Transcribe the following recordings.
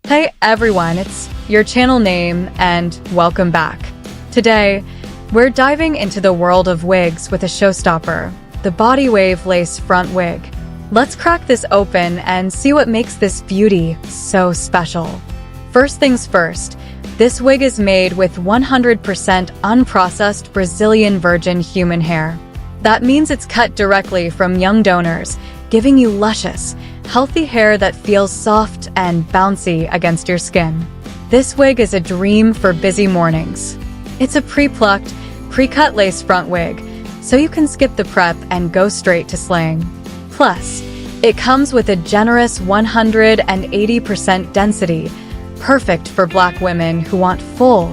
Hey everyone, it's your channel name and welcome back. Today, we're diving into the world of wigs with a showstopper, the Body Wave Lace Front Wig. Let's crack this open and see what makes this beauty so special. First things first, this wig is made with 100% unprocessed Brazilian virgin human hair. That means it's cut directly from young donors, giving you luscious, healthy hair that feels soft and bouncy against your skin. This wig is a dream for busy mornings. It's a pre-plucked, pre-cut lace front wig, so you can skip the prep and go straight to slaying. Plus, it comes with a generous 180% density, perfect for Black women who want full,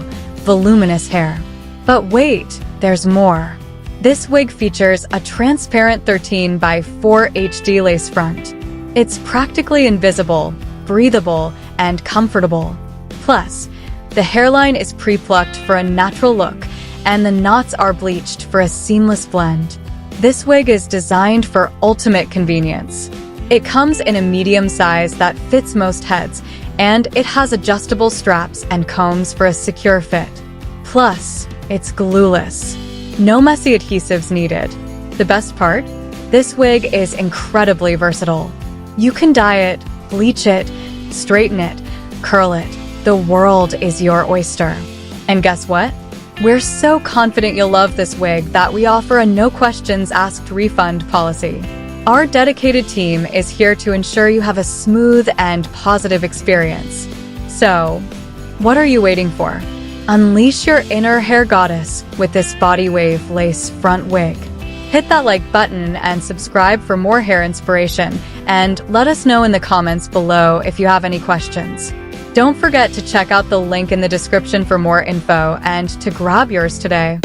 voluminous hair. But wait, there's more. This wig features a transparent 13 by 4 HD lace front. It's practically invisible, breathable, and comfortable. Plus, the hairline is pre-plucked for a natural look, and the knots are bleached for a seamless blend. This wig is designed for ultimate convenience. It comes in a medium size that fits most heads, and it has adjustable straps and combs for a secure fit. Plus, it's glueless. No messy adhesives needed. The best part? This wig is incredibly versatile. You can dye it, bleach it, straighten it, curl it. The world is your oyster. And guess what? We're so confident you'll love this wig that we offer a no questions asked refund policy. Our dedicated team is here to ensure you have a smooth and positive experience. So, what are you waiting for? Unleash your inner hair goddess with this Body Wave Lace Front Wig. Hit that like button and subscribe for more hair inspiration, and let us know in the comments below if you have any questions. Don't forget to check out the link in the description for more info and to grab yours today.